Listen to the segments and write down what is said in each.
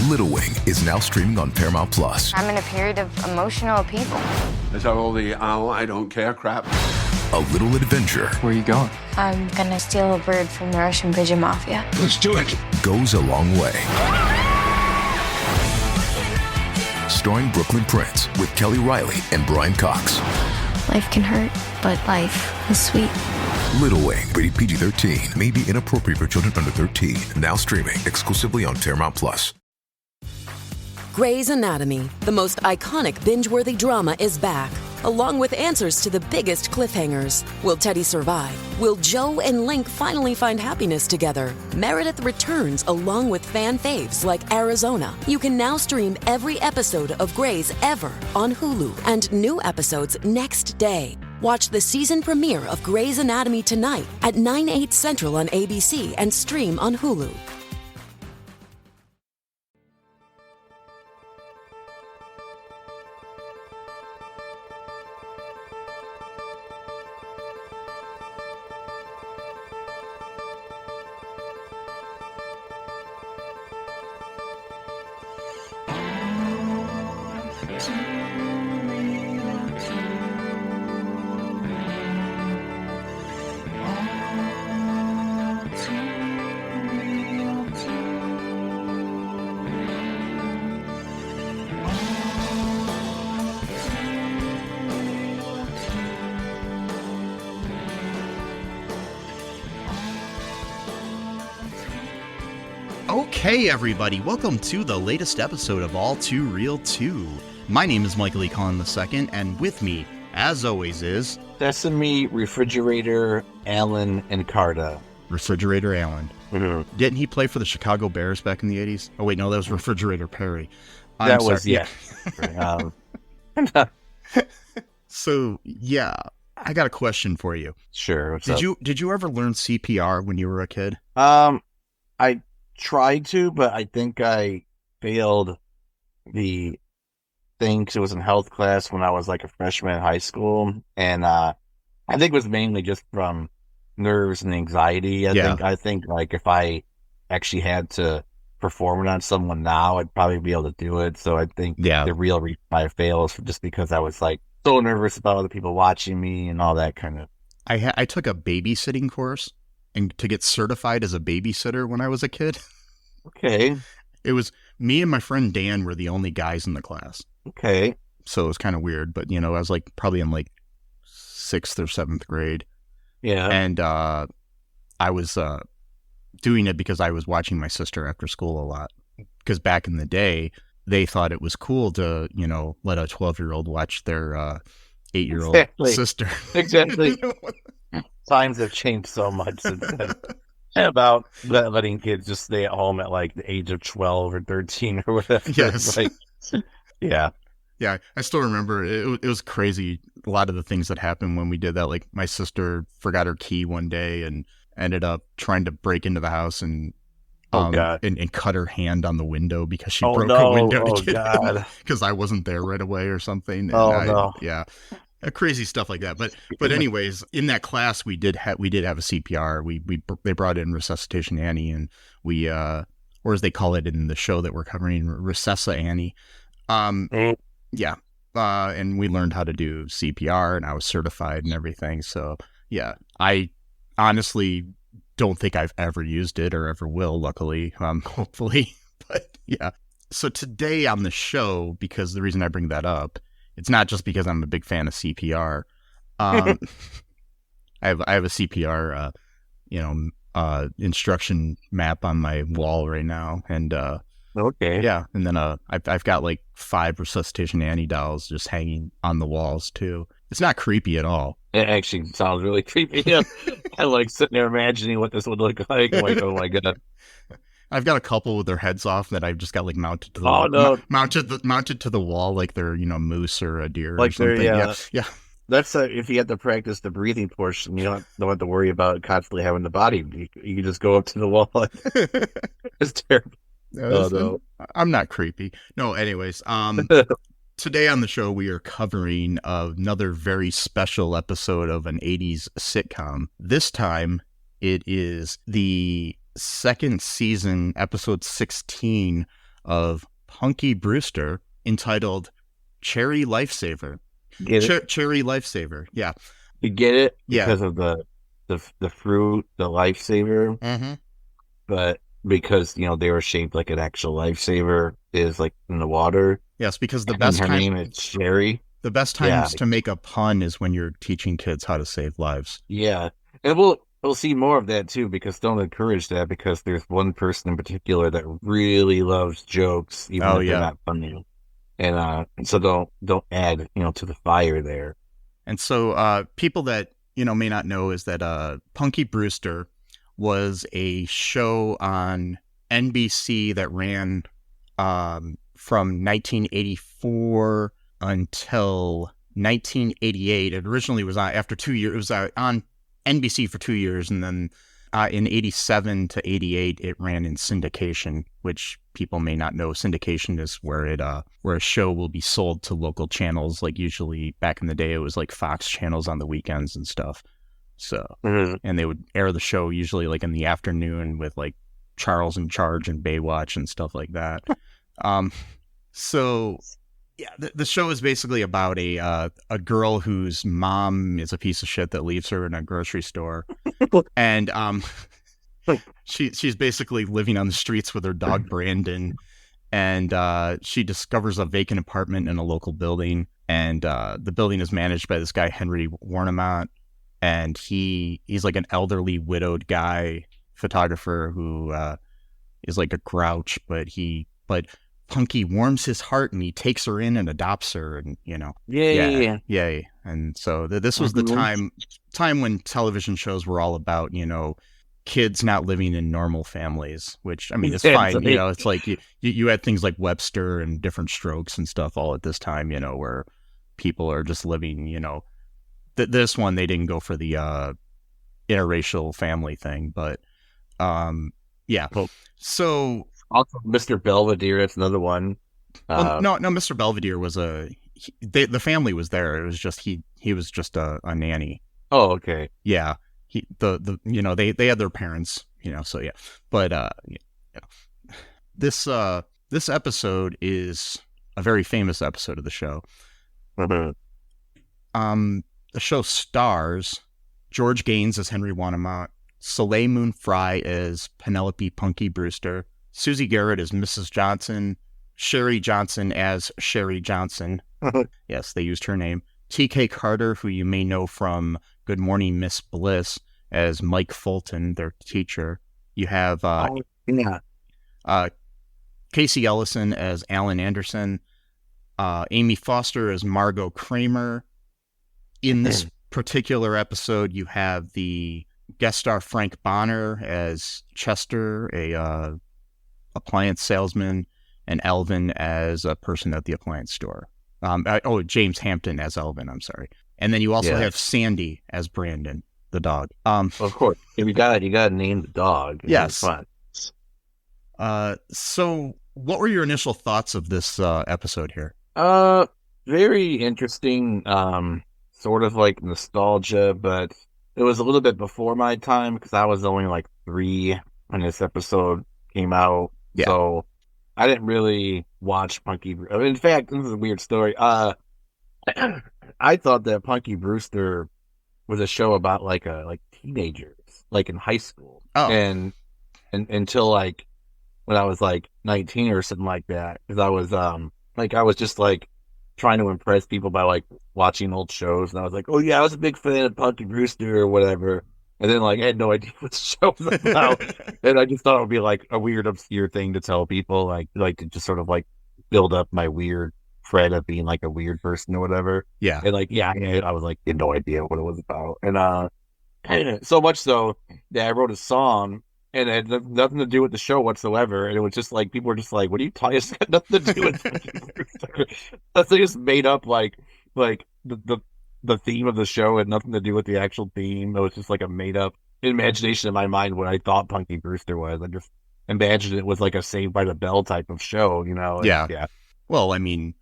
Little Wing is now streaming on Paramount Plus. I'm in a period of emotional upheaval. Is that all the I don't care crap? A little adventure. Where are you going? I'm gonna steal a bird from the Russian pigeon mafia. Let's do it. Goes a long way. Starring Brooklyn Prince with Kelly Riley and Brian Cox. Life can hurt, but life is sweet. Little Wing, rated PG-13, may be inappropriate for children under 13. Now streaming exclusively on Paramount Plus. Grey's Anatomy, the most iconic binge-worthy drama, is back, along with answers to the biggest cliffhangers. Will Teddy survive? Will Joe and Link finally find happiness together? Meredith returns along with fan faves like Arizona. You can now stream every episode of Grey's ever on Hulu, and new episodes next day. Watch the season premiere of Grey's Anatomy tonight at 9/8 Central on ABC and stream on Hulu. Okay, everybody, welcome to the latest episode of All Too Real 2. My name is Michael E. Collin II, and with me, as always, is... Sesame, Refrigerator, Allen, and Carta. Refrigerator Allen. Mm-hmm. Didn't he play for the Chicago Bears back in the 80s? Oh, wait, no, that was Refrigerator Perry. Yeah. So, yeah, I got a question for you. Sure, what's up? Did you ever learn CPR when you were a kid? I tried to, but I think I failed the thing because it was in health class when I was like a freshman in high school, and I think it was mainly just from nerves and anxiety. I think like if I actually had to perform it on someone now, I'd probably be able to do it. So I think the real reason I failed is just because I was like so nervous about other people watching me and all that kind of. I took a babysitting course and to get certified as a babysitter when I was a kid. Okay. It was me and my friend Dan were the only guys in the class. Okay. So it was kind of weird, but I was like probably in like 6th or 7th grade. Yeah. And I was doing it because I was watching my sister after school a lot. Because back in the day, they thought it was cool to, let a 12-year-old watch their 8-year-old sister. Exactly. Times have changed so much since then. About letting kids just stay at home at like the age of 12 or 13 or whatever. Yes. Yeah. Yeah. I still remember it was crazy. A lot of the things that happened when we did that. Like my sister forgot her key one day and ended up trying to break into the house and cut her hand on the window because she broke a window to get out because I wasn't there right away or something. And yeah. Crazy stuff like that, but anyways, in that class we did have a CPR. They brought in Resuscitation Annie, and we or as they call it in the show that we're covering, Recessa Annie. Yeah, and we learned how to do CPR, and I was certified and everything. So yeah, I honestly don't think I've ever used it or ever will. Luckily, hopefully, but yeah. So today on the show, because the reason I bring that up. It's not just because I'm a big fan of CPR. I have a CPR, instruction map on my wall right now, and okay, yeah, and then I've got like 5 Resuscitation Annie dolls just hanging on the walls too. It's not creepy at all. It actually sounds really creepy. Yeah. I like sitting there imagining what this would look like. I'm like, oh my god. I've got a couple with their heads off that I've just got like mounted to the mounted to the wall like they're moose or a deer like or something. Yeah. That's if you have to practice the breathing portion, you don't have to worry about constantly having the body. You can just go up to the wall. It's terrible. No. I'm not creepy. No, anyways. Today on the show we are covering another very special episode of an 80s sitcom. This time it is the second season, episode 16 of Punky Brewster entitled Cherie Lifesaver. Get it? Cherie Lifesaver. Yeah. You get it? Yeah. Because of the fruit, the Lifesaver. Mm-hmm. But because, they were shaped like an actual Lifesaver is like in the water. Yes, because the And best her time name is Cherie. the best times to make a pun is when you're teaching kids how to save lives. Yeah. And we'll see more of that too, because don't encourage that, because there's one person in particular that really loves jokes, even if they're not funny. And so don't add, to the fire there. And so people that, may not know is that Punky Brewster was a show on NBC that ran from 1984 until 1988. It originally was on after 2 years. It was on NBC for 2 years, and then in 87 to 88, it ran in syndication, which people may not know. Syndication is where a show will be sold to local channels. Like usually back in the day, it was like Fox channels on the weekends and stuff. So, and they would air the show usually like in the afternoon with like Charles in Charge and Baywatch and stuff like that. So yeah, the show is basically about a girl whose mom is a piece of shit that leaves her in a grocery store, and she's basically living on the streets with her dog Brandon, and she discovers a vacant apartment in a local building, and the building is managed by this guy Henry Warnimont, and he's like an elderly widowed guy photographer who is like a grouch, but Punky warms his heart and he takes her in and adopts her, and yay. And so this was the time when television shows were all about kids not living in normal families, which I mean it's fine. It's like you had things like Webster and Different Strokes and stuff all at this time, where people are just living. This one they didn't go for the interracial family thing, but so. Also, Mr. Belvedere, that's another one. No, Mr. Belvedere was the family was there. It was just he was just a nanny. Oh, okay. Yeah, they had their parents, so yeah. But this episode is a very famous episode of the show. Mm-hmm. The show stars George Gaynes as Henry Warnimont, Soleil Moon Frye as Penelope Punky Brewster, Susie Garrett as Mrs. Johnson, Cherie Johnson as Cherie Johnson. Yes, they used her name. T.K. Carter, who you may know from Good Morning Miss Bliss, as Mike Fulton, their teacher. You have Casey Ellison as Alan Anderson, Amy Foster as Margaux Kramer. In this particular episode, you have the guest star Frank Bonner as Chester, a appliance salesman, and Elvin as a person at the appliance store. James Hampton as Elvin, I'm sorry. And then you also have Sandy as Brandon, the dog. Of course. You gotta name the dog. Yes. So what were your initial thoughts of this episode here? Very interesting, sort of like nostalgia, but it was a little bit before my time because I was only like 3 when this episode came out. Yeah. So I didn't really watch Punky. In fact, this is a weird story. I thought that Punky Brewster was a show about like teenagers, like in high school. Oh. And until like when I was like 19 or something like that, because I was just like trying to impress people by like watching old shows, and I was like, oh yeah, I was a big fan of Punky Brewster or whatever. And then, like, I had no idea what the show was about. And I just thought it would be, like, a weird, obscure thing to tell people, like to just sort of, like, build up my weird cred of being, like, a weird person or whatever. Yeah. And, like, I was, like, had no idea what it was about. And so much so that I wrote a song, and it had nothing to do with the show whatsoever. And it was just, like, people were just like, what are you talking? It's got nothing to do with it. That's just made up, like the theme of the show had nothing to do with the actual theme. It was just like a made up imagination in my mind what I thought Punky Brewster was. I just imagined it was like a Saved by the Bell type of show, Yeah. Well, I mean,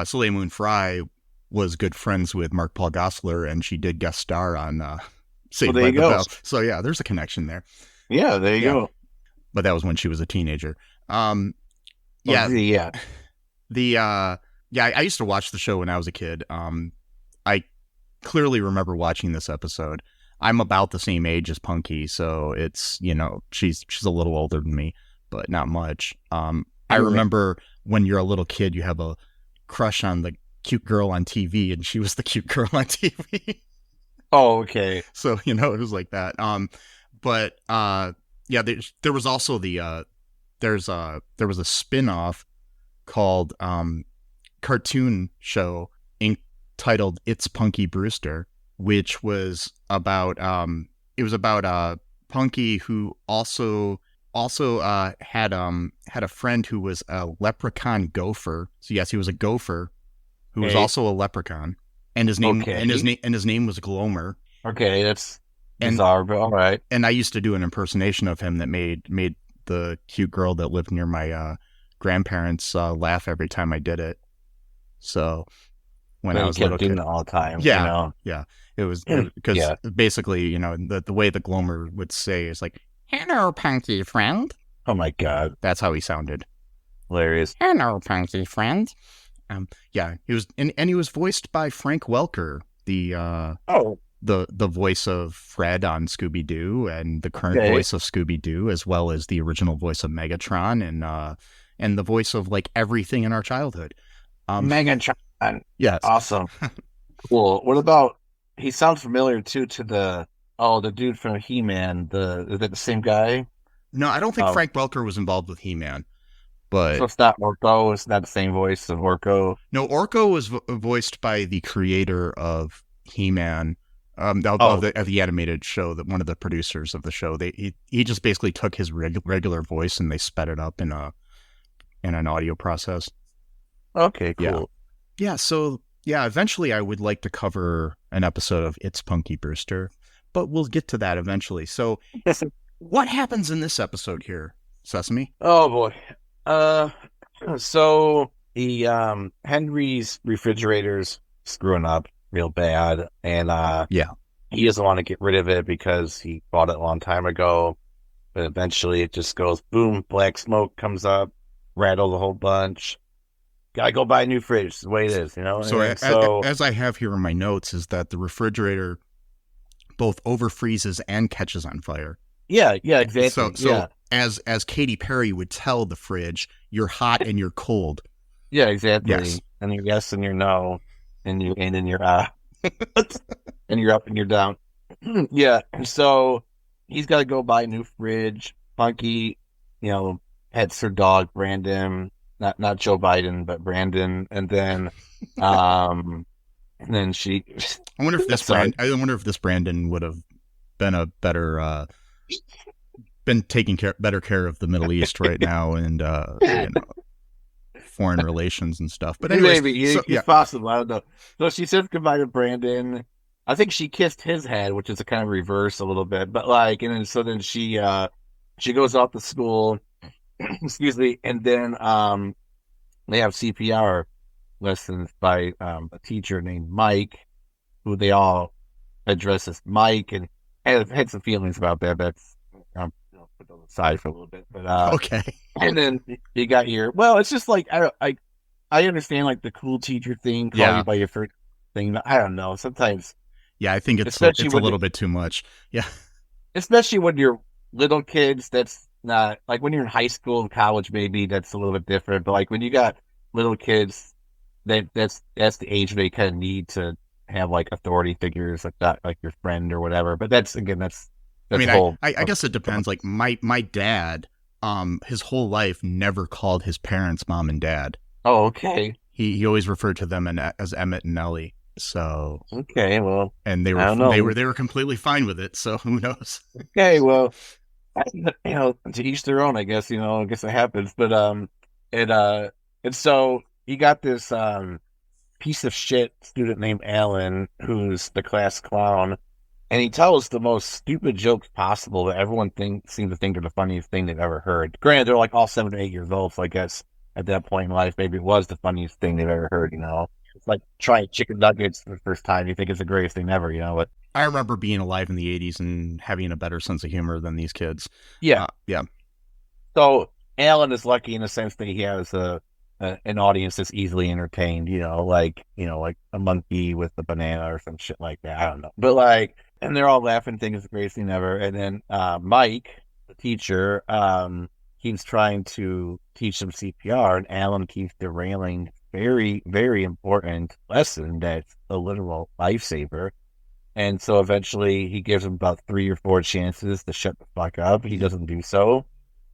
Soleil Moon Frye was good friends with Mark Paul Gosselaar, and she did guest star on Saved by the Bell. So yeah, there's a connection there. Yeah, there you go. But that was when she was a teenager. Yeah. Yeah. I used to watch the show when I was a kid. I clearly remember watching this episode. I'm about the same age as Punky, so it's, she's a little older than me, but not much. I remember when you're a little kid, you have a crush on the cute girl on TV, and she was the cute girl on TV. Oh, okay. So, it was like that. There was also there was a spin-off called cartoon show entitled It's Punky Brewster, which was about Punky, who also had a friend who was a leprechaun gopher. So yes, he was a gopher who was also a leprechaun, and his name his name was Glomer. Okay, that's bizarre, but all right. And I used to do an impersonation of him that made the cute girl that lived near my grandparents laugh every time I did it. So when I was a little kid, doing it all the time. Yeah. It was because basically, the way the Glomer would say is like, "Hello, Punky friend." Oh my God, that's how he sounded. Hilarious. "Hello, Punky friend." He was, and he was voiced by Frank Welker, the voice of Fred on Scooby-Doo, and the current voice of Scooby-Doo, as well as the original voice of Megatron, and the voice of like everything in our childhood. Megatron. Yes. Awesome. Cool. What about, he sounds familiar too to the dude from He-Man. Is that the same guy? No, I don't think Frank Welker was involved with He-Man. But so it's not Orko. It's not the same voice of Orko. No, Orko was voiced by the creator of He-Man, of the animated show, that one of the producers of the show. He just basically took his regular voice and they sped it up in an audio process. Okay, cool. Yeah. So eventually I would like to cover an episode of It's Punky Brewster, but we'll get to that eventually. So, what happens in this episode here, Sesame? Oh boy. So the Henry's refrigerator's screwing up real bad, and he doesn't want to get rid of it because he bought it a long time ago. But eventually, it just goes boom, black smoke comes up, rattles a whole bunch. Gotta go buy a new fridge. It's the way it is, So as I have here in my notes, is that the refrigerator both overfreezes and catches on fire. Yeah, exactly. So as Katy Perry would tell the fridge, you're hot and you're cold. Yeah, exactly. Yes. And you're yes and you're no, and you're and you're up and you're down. Yeah. So he's got to go buy a new fridge. Punky, pets her dog Brandon, not Joe Biden, but Brandon, and then she. I wonder if this Brandon would have been a better. Been taking better care of the Middle East right now, and foreign relations and stuff. But anyways, maybe it's possible. I don't know. So she says goodbye to Brandon. I think she kissed his head, which is a kind of reverse a little bit. But then she goes off to school. Excuse me, and then they have CPR lessons by a teacher named Mike, who they all address as Mike, and I had some feelings about that. That's put those aside for a little bit, but okay. And then you got your, well, it's just like I understand like the cool teacher thing, call you by your first thing. But I don't know. Sometimes, I think it's a little bit too much. Yeah, especially when you're little kids. That's not like when you're in high school and college. Maybe that's a little bit different. But like when you got little kids, that's the age they kind of need to have like authority figures like that, like your friend or whatever. But that's I guess it depends. Like my dad, his whole life never called his parents mom and dad. Oh, okay. He always referred to them as Emmett and Ellie. So okay, well, and they were completely fine with it. So who knows? Okay, well, to each their own, I guess. I guess it happens. But and so you got this piece of shit student named Alan, who's the class clown. And he tells the most stupid jokes possible that everyone seems to think are the funniest thing they've ever heard. Granted, they're like all 7 or 8 years old, so I guess at that point in life, maybe it was the funniest thing they've ever heard, It's like trying chicken nuggets for the first time. You think it's the greatest thing ever, But I remember being alive in the 80s and having a better sense of humor than these kids. Yeah. Yeah. So Alan is lucky in the sense that he has an audience that's easily entertained, like a monkey with a banana or some shit like that. I don't know. But like, and they're all laughing, things the greatest thing ever. And then Mike, the teacher, keeps trying to teach them CPR, and Alan keeps derailing very, very important lesson that's a literal lifesaver. And so eventually he gives him about 3 or 4 chances to shut the fuck up. He doesn't do so.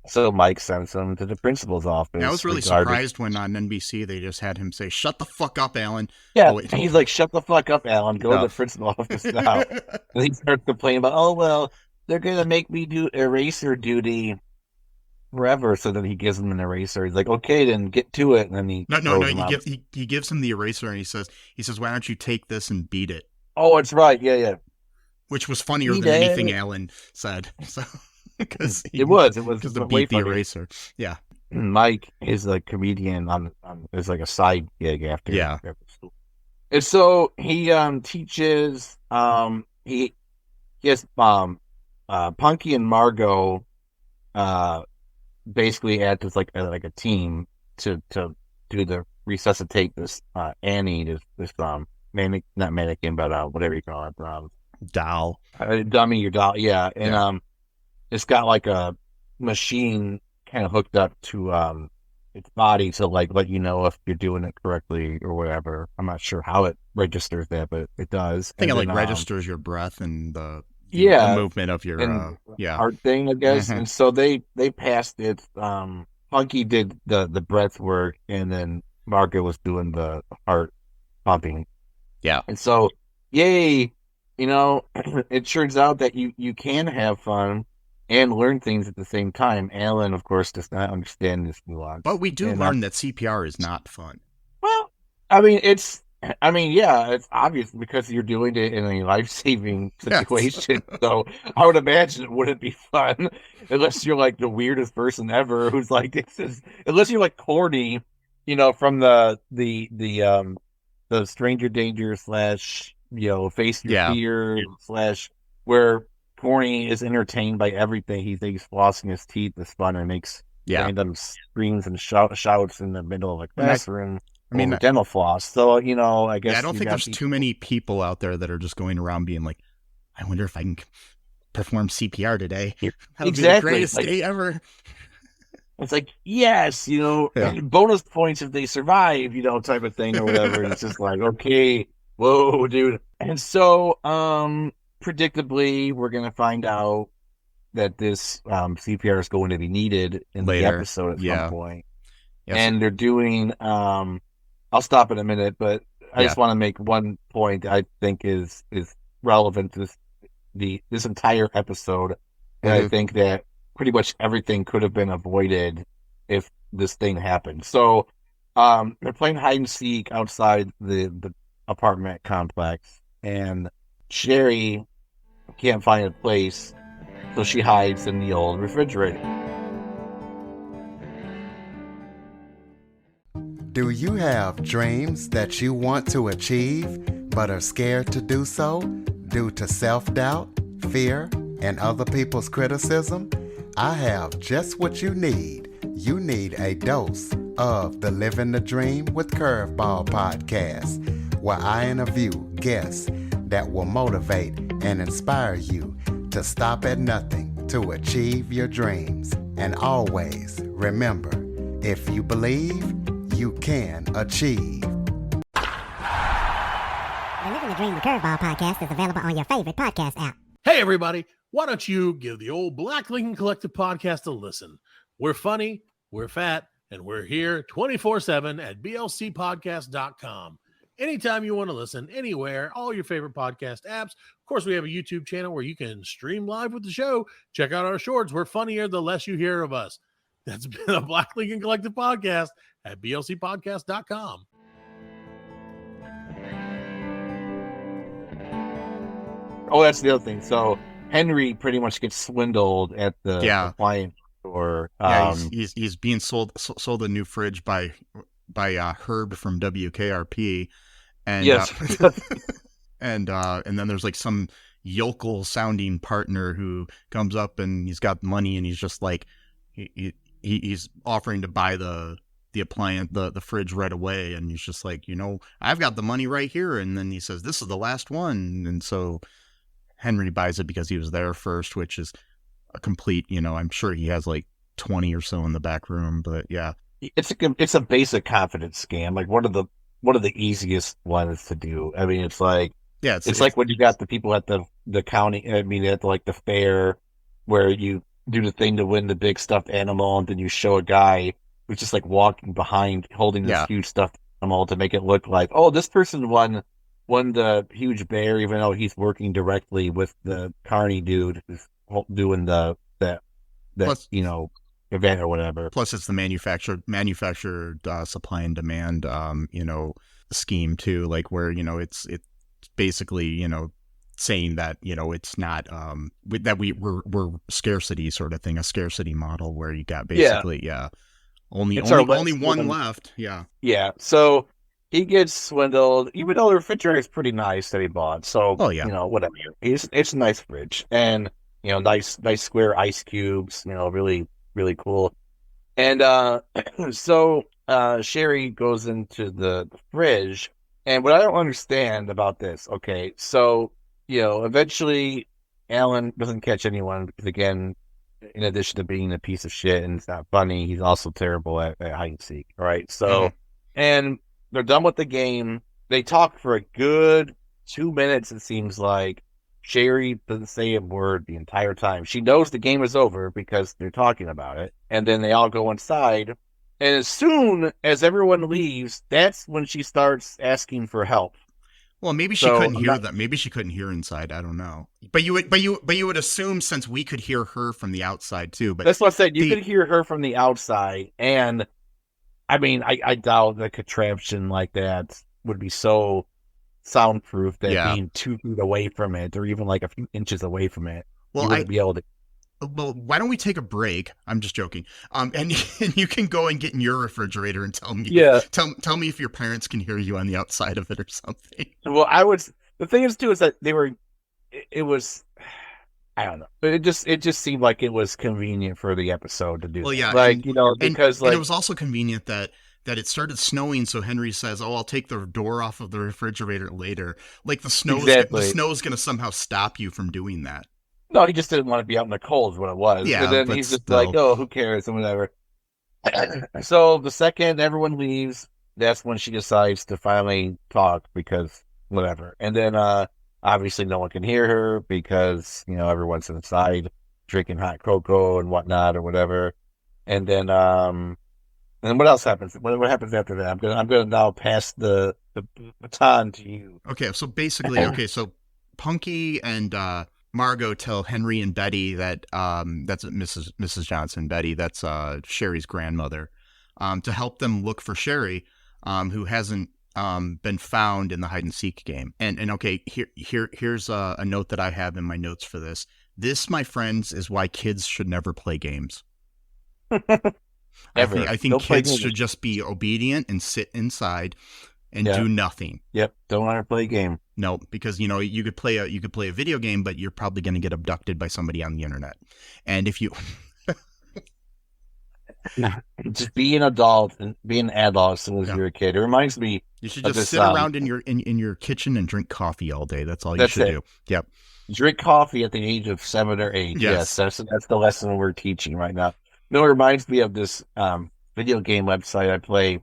So Mike sends him to the principal's office. I was really surprised when on NBC they just had him say, "Shut the fuck up, Alan." Yeah, he's like, "Shut the fuck up, Alan. Go to the principal's office now." And he starts complaining about, "Oh, well, they're going to make me do eraser duty forever." So then he gives him an eraser. He's like, "Okay, then get to it." And then he he gives him the eraser and he says, "Why don't you take this and beat it?" Oh, it's right. Yeah. Which was funnier than anything Alan said. So. Because it was the beat the eraser. Yeah, Mike is a comedian on is like a side gig after school, and so he teaches he has Punky and Margaux basically act as like a team to do the resuscitate this Annie, this not mannequin, but whatever you call it, doll, dummy or doll, yeah, and it's got like a machine kind of hooked up to its body to like let you know if you're doing it correctly or whatever. I'm not sure how it registers that, but it does. I think it registers your breath and the movement of your heart thing, I guess. Mm-hmm. And so they passed it. Punky did the breath work, and then Margaux was doing the heart pumping. Yeah. And so, yay, it turns out that you can have fun and learn things at the same time. Alan, of course, does not understand this nuance. But we do learn that CPR is not fun. Well, it's obvious because you're doing it in a life-saving situation. Yes. So I would imagine it wouldn't be fun unless you're like the weirdest person ever who's like, unless you're like corny, from the Stranger Danger / Face Your Fear / where Corny is entertained by everything. He thinks flossing his teeth is fun and makes random screams and shouts in the middle of a classroom. Dental floss. So, I guess. I don't think there's too many people out there that are just going around being like, I wonder if I can perform CPR today. That'll be the greatest day ever. It's like, yes, bonus points if they survive, type of thing or whatever. And it's just like, okay, whoa, dude. And so, predictably, we're going to find out that this CPR is going to be needed in the episode at some point. Yes. And they're doing, I'll stop in a minute, but I just want to make one point I think is relevant to this entire episode. And I think that pretty much everything could have been avoided if this thing happened. So they're playing hide and seek outside the apartment complex, and Cherie can't find a place, so she hides in the old refrigerator. Do you have dreams that you want to achieve but are scared to do so due to self-doubt, fear, and other people's criticism? I have just what you need. You need a dose of the Living the Dream with Curveball podcast, where I interview guests that will motivate and inspire you to stop at nothing to achieve your dreams. And always remember, if you believe, you can achieve. The Living the Dream with Curveball podcast is available on your favorite podcast app. Hey, everybody. Why don't you give the old Black Lincoln Collective podcast a listen? We're funny, we're fat, and we're here 24/7 at blcpodcast.com. Anytime you want to listen, anywhere, all your favorite podcast apps. Of course, we have a YouTube channel where you can stream live with the show. Check out our shorts. We're funnier the less you hear of us. That's been a Black Lincoln Collective podcast at blcpodcast.com. Oh, that's the other thing. So Henry pretty much gets swindled at the appliance store. He's being sold a new fridge by Herb from WKRP, and and then there's like some yokel sounding partner who comes up and he's got money and he's just like he's offering to buy the appliance, the fridge right away, and he's just like, I've got the money right here, and then he says, this is the last one, and so Henry buys it because he was there first, which is a complete, I'm sure he has like 20 or so in the back room, but yeah. It's a basic confidence scam. Like one of the easiest ones to do. I mean, it's like, yeah, it's like when you got the people at the county, at like the fair where you do the thing to win the big stuffed animal, and then you show a guy who's just like walking behind holding this huge stuffed animal to make it look like, oh, this person won the huge bear, even though he's working directly with the carny dude who's doing that plus, event or whatever. Plus, it's the manufactured supply and demand, scheme too, like where it's basically saying that it's not that we're scarcity sort of thing, a scarcity model where you got basically only one left. Yeah. So he gets swindled, even though the refrigerator is pretty nice that he bought. So whatever. It's a nice fridge, and nice square ice cubes. Really really cool. And so Cherie goes into the fridge, and what I don't understand about this, okay, so eventually Alan doesn't catch anyone because, again, in addition to being a piece of shit and it's not funny, he's also terrible at hide and seek. All right, so and they're done with the game. They talk for a good 2 minutes, it seems like. Cherie doesn't say a word the entire time. She knows the game is over because they're talking about it. And then they all go inside. And as soon as everyone leaves, that's when she starts asking for help. Well, maybe she couldn't hear that. Maybe she couldn't hear inside. I don't know. But you would assume, since we could hear her from the outside too. But that's what I said. You could hear her from the outside, and I mean, I doubt a contraption like that would be so soundproof that being 2 feet away from it, or even like a few inches away from it, you wouldn't be able to. Well, why don't we take a break? I'm just joking. And you can go and get in your refrigerator and tell me. Yeah. Tell me if your parents can hear you on the outside of it or something. Well, the thing is too is that it was, I don't know. It just seemed like it was convenient for the episode to do. Well, yeah, because and it was also convenient that it started snowing, so Henry says, "Oh, I'll take the door off of the refrigerator later." Like the snow is going to somehow stop you from doing that. No, he just didn't want to be out in the cold is what it was. Yeah, and then he's just like, "Oh, who cares?" and whatever. So the second everyone leaves, that's when she decides to finally talk, because whatever. And then obviously no one can hear her because everyone's inside drinking hot cocoa and whatnot or whatever. And then and what else happens? What happens after that? I'm gonna now pass the baton to you. Okay, so basically, so Punky and Margaux tell Henry and Betty that that's Mrs. Johnson, Betty, that's Cherie's grandmother, to help them look for Cherie, who hasn't been found in the hide and seek game. And okay, here's a note that I have in my notes for this. This, my friends, is why kids should never play games. I think kids should just be obedient and sit inside and do nothing. Yep. Don't want to play a game. No, because you could play a video game, but you're probably going to get abducted by somebody on the internet. And if you just be an adult and be an adult as soon as you're a kid. It reminds me. You should just sit around in your kitchen and drink coffee all day. That's all you should do. Yep. Drink coffee at the age of 7 or 8. Yes, that's the lesson we're teaching right now. It reminds me of this video game website I play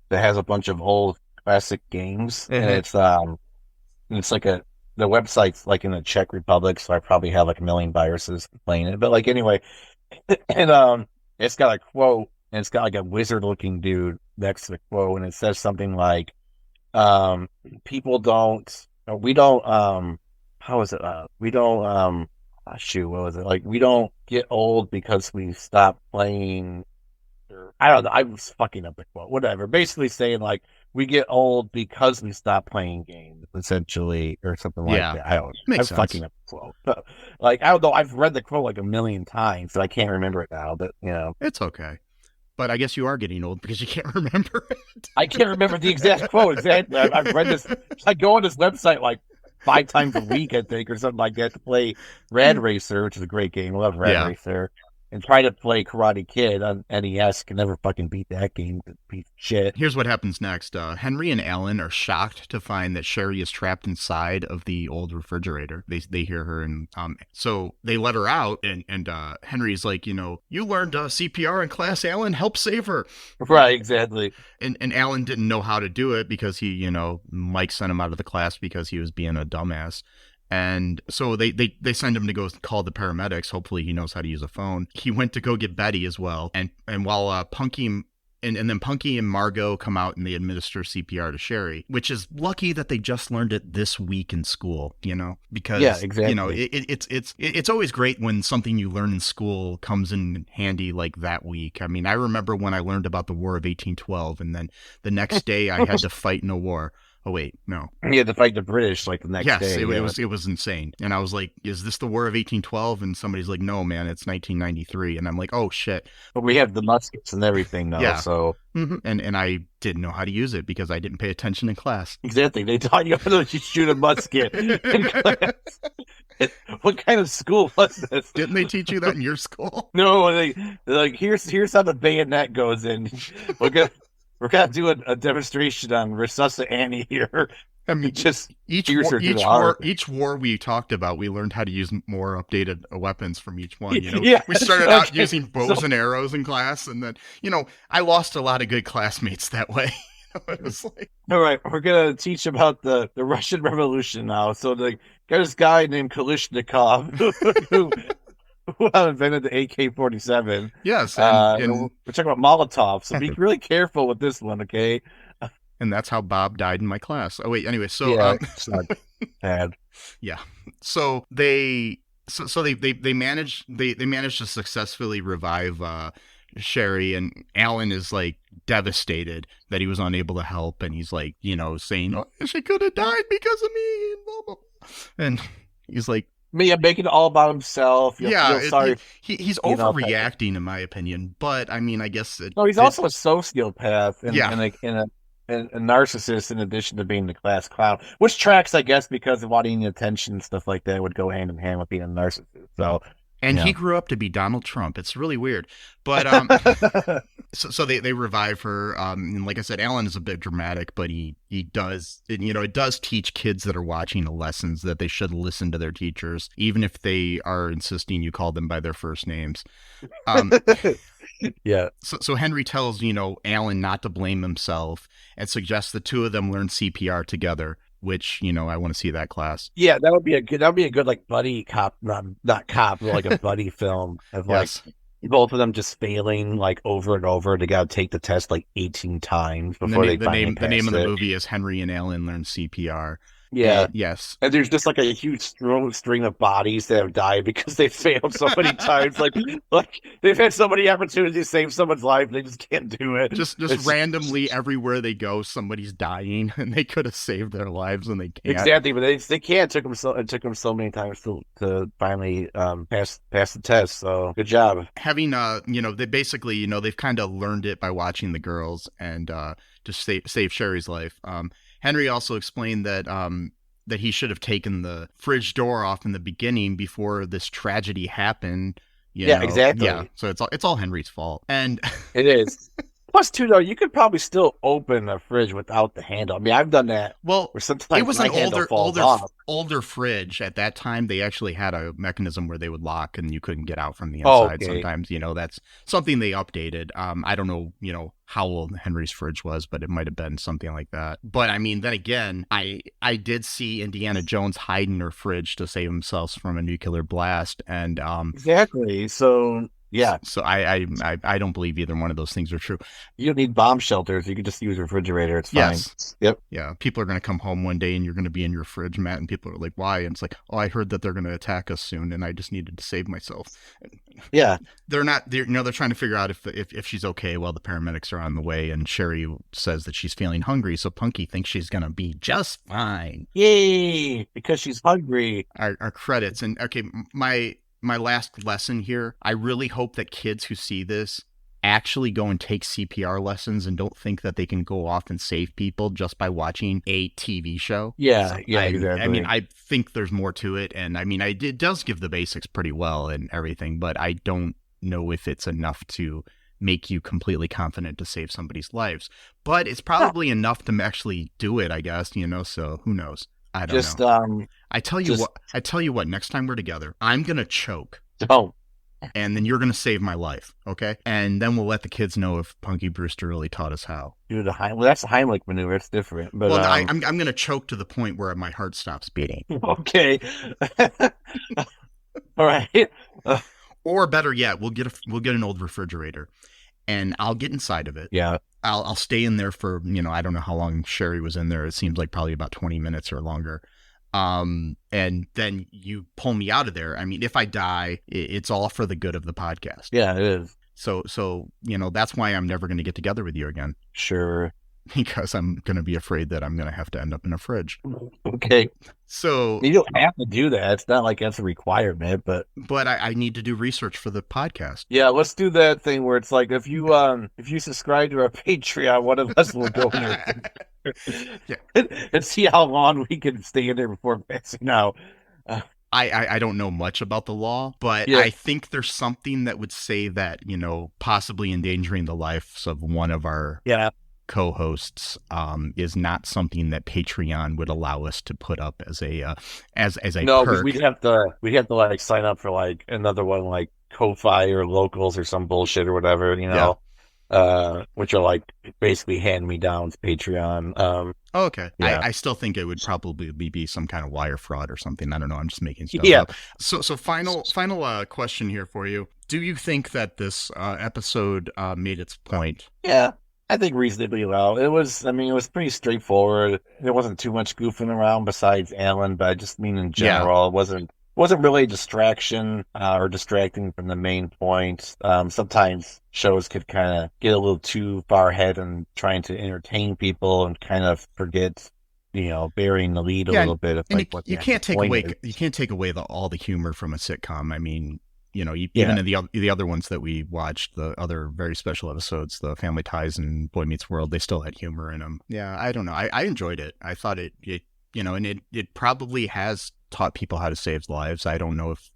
that has a bunch of old classic games, and it's like the website's like in the Czech Republic, so I probably have like a million viruses playing it. But like anyway, and it's got a quote, and it's got like a wizard-looking dude next to the quote, and it says something like, "We don't get old because we stop playing." I don't know. I was fucking up the quote. Whatever. Basically saying like we get old because we stop playing games, essentially, or something like that. I don't know. I'm fucking up the quote. But, like, I don't know. I've read the quote like a million times, so I can't remember it now. But it's okay. But I guess you are getting old because you can't remember it. I can't remember the exact quote. Exactly. I've read this. I go on this website like 5 times a week, I think, or something like that, to play Rad Racer, which is a great game. I love Rad Racer. and try to play Karate Kid on NES. Can never fucking beat that game. Piece of shit. Here's what happens next. Henry and Alan are shocked to find that Cherie is trapped inside of the old refrigerator. They hear her, and so they let her out, and Henry's like, you learned CPR in class, Alan, help save her. Right, exactly. And Alan didn't know how to do it because he, Mike sent him out of the class because he was being a dumbass. And so they send him to go call the paramedics. Hopefully he knows how to use a phone. He went to go get Betty as well. And while Punky and then Punky and Margaux come out and they administer CPR to Cherie, which is lucky that they just learned it this week in school, because, yeah, exactly. It's always great when something you learn in school comes in handy like that week. I mean, I remember when I learned about the War of 1812, and then the next day I had to fight in a war. Oh, wait, no. He had to fight the British like the next day. Yes, it was insane. And I was like, is this the War of 1812? And somebody's like, no, man, it's 1993. And I'm like, oh, shit. But we have the muskets and everything now, yeah. So. Mm-hmm. And I didn't know how to use it because I didn't pay attention in class. Exactly. They taught you how to shoot a musket in class. What kind of school was this? Didn't they teach you that in your school? No, they're like, here's how the bayonet goes in. We're gonna do a demonstration on Resuscit Annie here. I mean, just each war we talked about, we learned how to use more updated weapons from each one. Yeah, we started out using bows and arrows in class, and then I lost a lot of good classmates that way. It was like, all right, we're gonna teach about the Russian Revolution now. So there's this guy named Kalishnikov who invented the AK-47. Yes, and we're talking about Molotov, so be really careful with this one, okay? And that's how Bob died in my class. Oh wait, anyway, so yeah, it's not bad. Yeah, so they managed to successfully revive Cherie, and Alan is like devastated that he was unable to help, and he's like, saying, oh, she could have died because of me, and blah, blah, blah. And he's like, me, making it all about himself. Sorry. He's overreacting, in my opinion. But I mean, I guess he's also a sociopath and a narcissist, in addition to being the class clown, which tracks, I guess, because of wanting attention and stuff like that would go hand in hand with being a narcissist. So. And he grew up to be Donald Trump. It's really weird. But so they revive her. And like I said, Alan is a bit dramatic, but he does, it does teach kids that are watching the lessons that they should listen to their teachers, even if they are insisting you call them by their first names. Yeah. So Henry tells, Alan not to blame himself and suggests the two of them learn CPR together. Which, I want to see that class. Yeah, that would be a good like buddy cop, not cop, but like a buddy film of like both of them just failing like over and over. They got to take the test like 18 times before they finally pass it. The name of the movie is Henry and Alan Learn CPR. Yeah. Yes. And there's just like a huge string of bodies that have died because they failed so many times. Like they've had so many opportunities to save someone's life, they just can't do it. Just randomly everywhere they go, somebody's dying, and they could have saved their lives, and they can't. Exactly, but they can't. It took them so many times to finally pass the test. So good job. Having they basically they've kind of learned it by watching the girls and just save Cherie's life. Henry also explained that that he should have taken the fridge door off in the beginning before this tragedy happened. Exactly. Yeah, so it's all Henry's fault, and it is. Plus, too, though, you could probably still open a fridge without the handle. I mean, I've done that. Well, sometimes it was an older fridge at that time. They actually had a mechanism where they would lock and you couldn't get out from the inside. Sometimes, that's something they updated. I don't know, how old Henry's fridge was, but it might have been something like that. But I mean, then again, I did see Indiana Jones hide in her fridge to save himself from a nuclear blast, and exactly. So. Yeah. So I don't believe either one of those things are true. You don't need bomb shelters. You can just use a refrigerator. It's fine. Yes. Yep. Yeah. People are going to come home one day and you're going to be in your fridge, Matt, and people are like, why? And it's like, oh, I heard that they're going to attack us soon and I just needed to save myself. Yeah. They're trying to figure out if she's okay while the paramedics are on the way, and Cherie says that she's feeling hungry, so Punky thinks she's going to be just fine. Yay! Because she's hungry. Our credits. And okay, my last lesson here, I really hope that kids who see this actually go and take CPR lessons and don't think that they can go off and save people just by watching a TV show. Yeah, exactly. I mean, I think there's more to it, and I mean, it does give the basics pretty well and everything, but I don't know if it's enough to make you completely confident to save somebody's lives, but it's probably enough to actually do it, I guess, so who knows? I don't know. I tell you what, next time we're together, I'm going to choke. Don't. And then you're going to save my life. Okay. And then we'll let the kids know if Punky Brewster really taught us how. Well, that's the Heimlich maneuver. It's different. But I'm going to choke to the point where my heart stops beating. Okay. All right. Or better yet, we'll get an old refrigerator, and I'll get inside of it. Yeah. I'll stay in there for, I don't know how long Cherie was in there. It seems like probably about 20 minutes or longer. And then you pull me out of there. I mean, if I die, it's all for the good of the podcast. Yeah, it is. So, that's why I'm never going to get together with you again. Sure. Because I'm going to be afraid that I'm going to have to end up in a fridge. Okay. So you don't have to do that. It's not like that's a requirement, but I need to do research for the podcast. Yeah, let's do that thing where it's like if you subscribe to our Patreon, one of us will go in there and see how long we can stay in there before passing out. I don't know much about the law, but I think there's something that would say that, possibly endangering the lives of one of our co-hosts is not something that Patreon would allow us to put up as a perk. we'd have to like sign up for like another one like Ko-Fi or Locals or some bullshit or whatever, which are like basically hand-me-downs Patreon. Okay. Yeah. I still think it would probably be some kind of wire fraud or something. I don't know. I'm just making stuff up. So final question here for you. Do you think that this episode made its point? Yeah. I think reasonably well. It was pretty straightforward. There wasn't too much goofing around besides Alan, but I just mean in general, it wasn't really a distraction or distracting from the main point. Sometimes shows could kind of get a little too far ahead and trying to entertain people and kind of forget, burying the lead a little bit. Of, like, what you can't take away all the humor from a sitcom. I mean, even in the other ones that we watched, the other very special episodes, the Family Ties and Boy Meets World, they still had humor in them. Yeah, I don't know. I enjoyed it. I thought it and it probably has taught people how to save lives. I don't know if,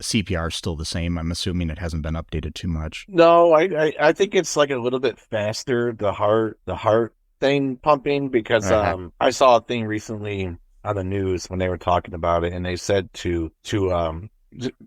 CPR is still the same. I'm assuming it hasn't been updated too much. No, I think it's like a little bit faster, the heart thing pumping, because I saw a thing recently on the news when they were talking about it, and they said to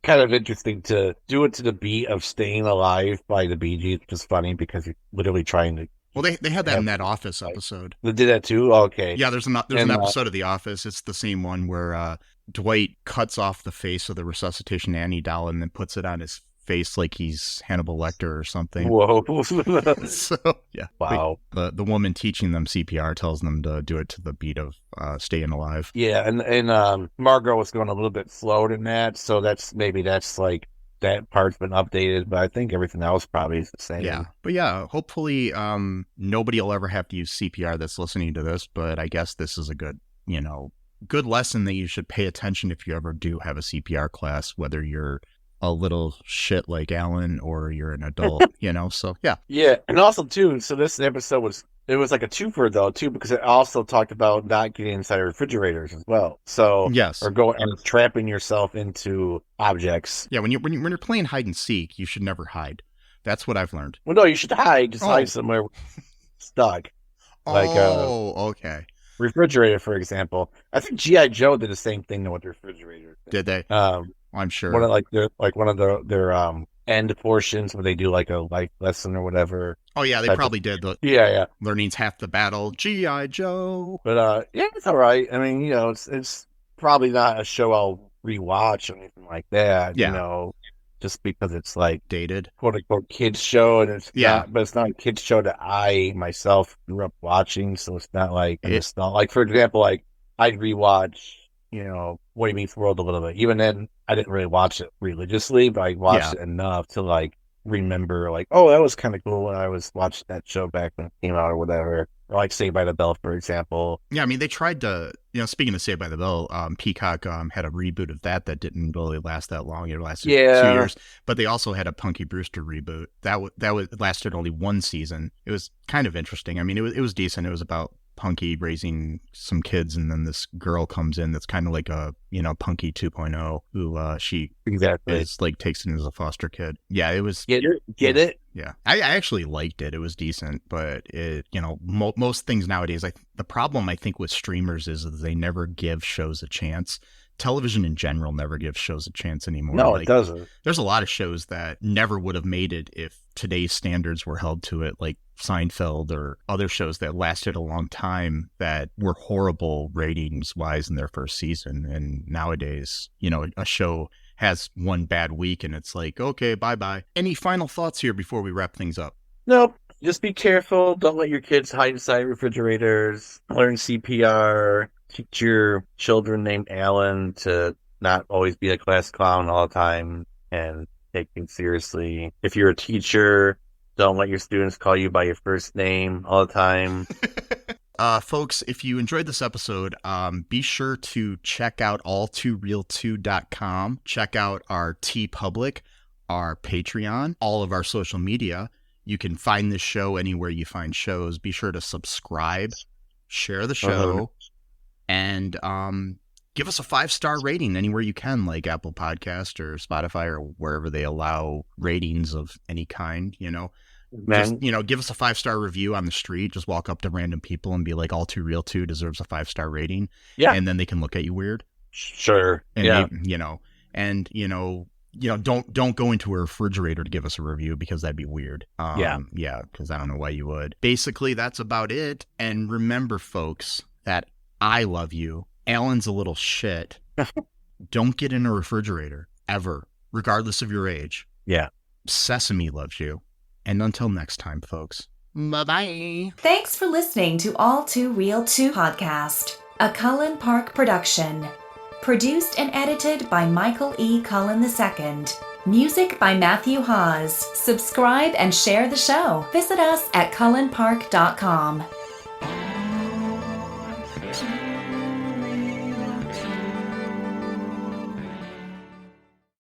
kind of interesting to do it to the beat of Staying Alive by the Bee Gees, which is funny because you're literally trying to. Well, they had that in that Office episode. They did that too? Okay. Yeah, there's an episode of The Office. It's the same one where Dwight cuts off the face of the resuscitation Annie doll and then puts it on his face like he's Hannibal Lecter or something. Whoa. So, yeah. Wow. The woman teaching them CPR tells them to do it to the beat of Staying Alive. Yeah, and Margaux was going a little bit slower than that, so that's like that part's been updated, but I think everything else probably is the same. Yeah. But yeah, hopefully nobody will ever have to use CPR that's listening to this, but I guess this is a good, good lesson that you should pay attention if you ever do have a CPR class, whether you're a little shit like Alan or you're an adult, so yeah. Yeah, and also too, so this episode was like a twofer though too, because it also talked about not getting inside refrigerators as well. So yes, or going and trapping yourself into objects. Yeah, when you're playing hide and seek, you should never hide. That's what I've learned. Well, no, you should hide. Just hide somewhere stuck. Like okay. Refrigerator, for example. I think G.I. Joe did the same thing with the refrigerator. Did they? I'm sure. One of their end portions where they do like a life lesson or whatever. Oh yeah, they probably did. Yeah. Learning's half the battle. G.I. Joe. But it's all right. I mean, it's probably not a show I'll rewatch or anything like that. Yeah. Just because it's like dated, quote unquote kids show, and it's not, but it's not a kids show that I myself grew up watching. So it's not like it's not like, for example, like I'd rewatch, Boy Meets World a little bit. Even then, I didn't really watch it religiously, but I watched it enough to like remember, like, oh, that was kind of cool when I was watching that show back when it came out or whatever. Or like Saved by the Bell, for example. Yeah, I mean, they tried to, speaking of Saved by the Bell, Peacock had a reboot of that didn't really last that long. It lasted 2 years. But they also had a Punky Brewster reboot. That lasted only one season. It was kind of interesting. I mean, it was decent. It was about Punky raising some kids, and then this girl comes in that's kind of like a, Punky 2.0, who she is like takes in as a foster kid. Yeah, it was. Get it? Yeah, I actually liked it. It was decent, but it, most things nowadays, the problem I think with streamers is that they never give shows a chance. Television in general never gives shows a chance anymore. No, it doesn't. There's a lot of shows that never would have made it if today's standards were held to it, like Seinfeld or other shows that lasted a long time that were horrible ratings-wise in their first season. And nowadays, a show has one bad week and it's like, okay, bye-bye. Any final thoughts here before we wrap things up? Nope. Just be careful. Don't let your kids hide inside refrigerators. Learn CPR. Teach your children named Alan to not always be a class clown all the time and take things seriously. If you're a teacher, don't let your students call you by your first name all the time. Folks, if you enjoyed this episode, be sure to check out all2real2.com. Check out our TeePublic, our Patreon, all of our social media. You can find this show anywhere you find shows. Be sure to subscribe, share the show, and give us a 5-star rating anywhere you can, like Apple Podcast or Spotify or wherever they allow ratings of any kind, Just, give us a 5-star review on the street. Just walk up to random people and be like, All Too Real 2 deserves a 5-star rating. Yeah. And then they can look at you weird. Sure. And yeah. Don't go into a refrigerator to give us a review because that'd be weird. Yeah, because I don't know why you would. Basically, that's about it. And remember, folks, that I love you. Alan's a little shit. Don't get in a refrigerator, ever, regardless of your age. Yeah. Sesame loves you. And until next time, folks, bye-bye. Thanks for listening to All Too Real 2 podcast, a Cullen Park production. Produced and edited by Michael E. Cullen II. Music by Matthew Hawes. Subscribe and share the show. Visit us at cullenpark.com.